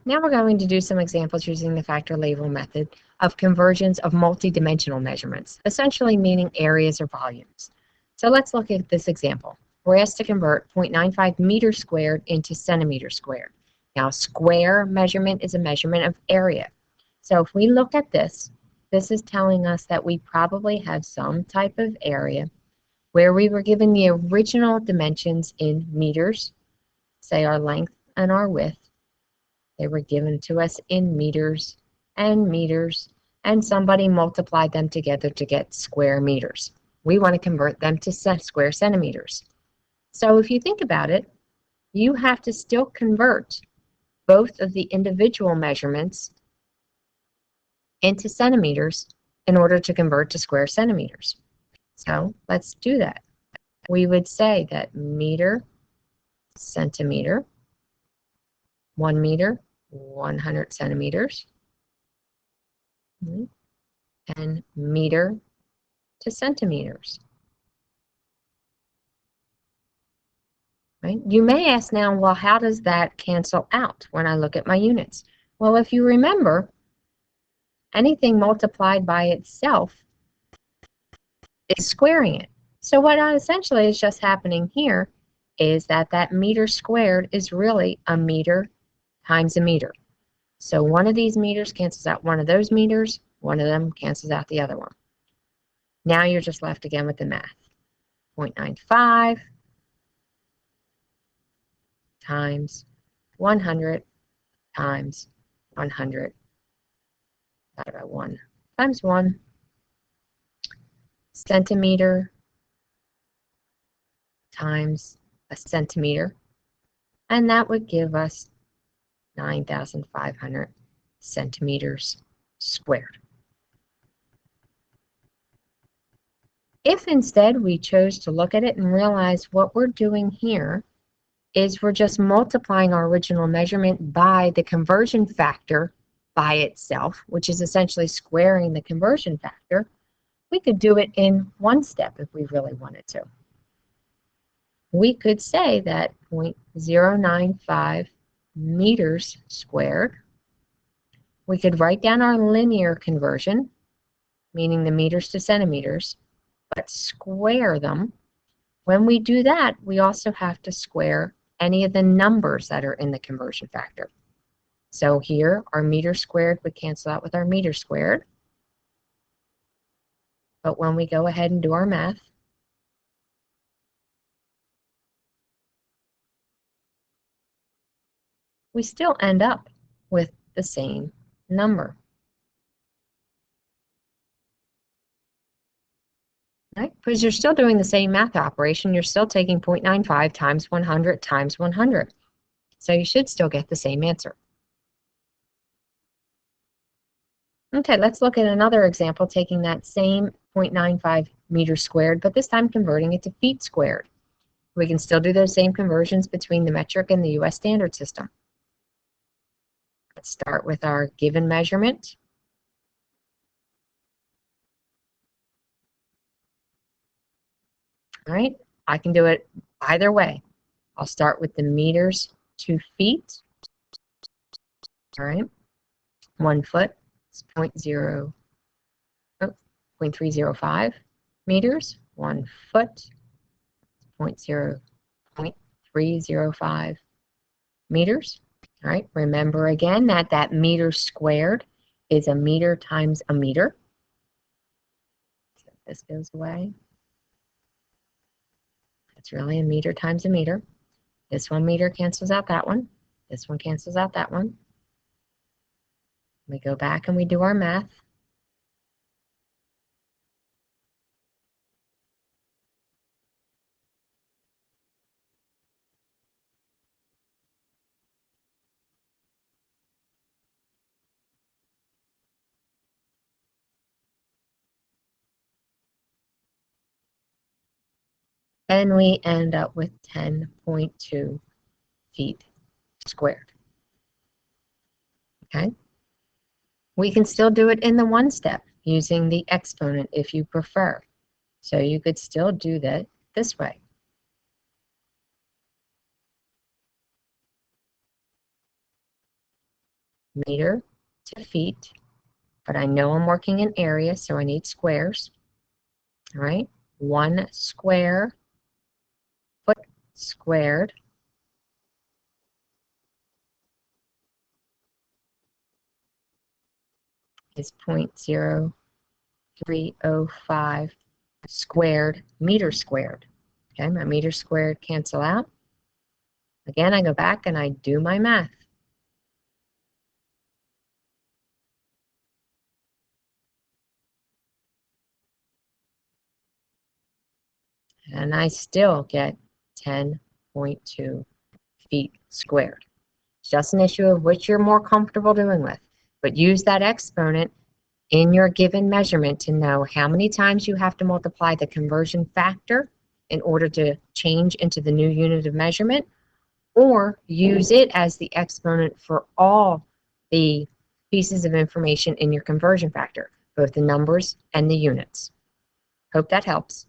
Now we're going to do some examples using the factor label method of conversions of multidimensional measurements, essentially meaning areas or volumes. So let's look at this example. We're asked to convert 0.95 meters squared into centimeters squared. Now, square measurement is a measurement of area. So if we look at this, this is telling us that we probably have some type of area where we were given the original dimensions in meters, say our length and our width. They were given to us in meters, and somebody multiplied them together to get square meters. We want to convert them to square centimeters. So if you think about it, you have to still convert both of the individual measurements into centimeters in order to convert to square centimeters. So let's do that. We would say that meter, centimeter, 1 meter, 100 centimeters, and meter to centimeters. Right? You may ask now, well, how does that cancel out when I look at my units? Well, if you remember, anything multiplied by itself is squaring it. So what essentially is just happening here is that that meter squared is really a meter times a meter. So one of these meters cancels out one of those meters, one of them cancels out the other one. Now you're just left again with the math. 0.95 times 100 times 100 divided by 1 times 1 centimeter times a centimeter, and that would give us 9,500 centimeters squared. If instead we chose to look at it and realize what we're doing here is we're just multiplying our original measurement by the conversion factor by itself, which is essentially squaring the conversion factor, we could do it in one step if we really wanted to. We could say that 0.095 meters squared. We could write down our linear conversion, meaning the meters to centimeters, but square them. When we do that, we also have to square any of the numbers that are in the conversion factor. So here, our meter squared would cancel out with our meter squared. But when we go ahead and do our math, we still end up with the same number. Right? Because you're still doing the same math operation. You're still taking 0.95 times 100 times 100. So you should still get the same answer. Okay, let's look at another example taking that same 0.95 meters squared, but this time converting it to feet squared. We can still do those same conversions between the metric and the US standard system. Let's start with our given measurement. All right, I can do it either way. I'll start with the meters to feet. All right, 1 foot is 0.305 meters. 1 foot, 0.305 meters. All right, remember again that that meter squared is a meter times a meter. So this goes away. It's really a meter times a meter. This 1 meter cancels out that one. This one cancels out that one. We go back and we do our math. And we end up with 10.2 feet squared. Okay? We can still do it in the one step using the exponent if you prefer. So you could still do that this way. meter to feet, but I know I'm working in area, so I need squares. All right, 1 square foot squared is 0.0305 squared meter squared. Okay, my meter squared cancel out. Again, I go back and I do my math. And I still get 10.2 feet squared. It's just an issue of which you're more comfortable doing with. But use that exponent in your given measurement to know how many times you have to multiply the conversion factor in order to change into the new unit of measurement, or use it as the exponent for all the pieces of information in your conversion factor, both the numbers and the units. Hope that helps.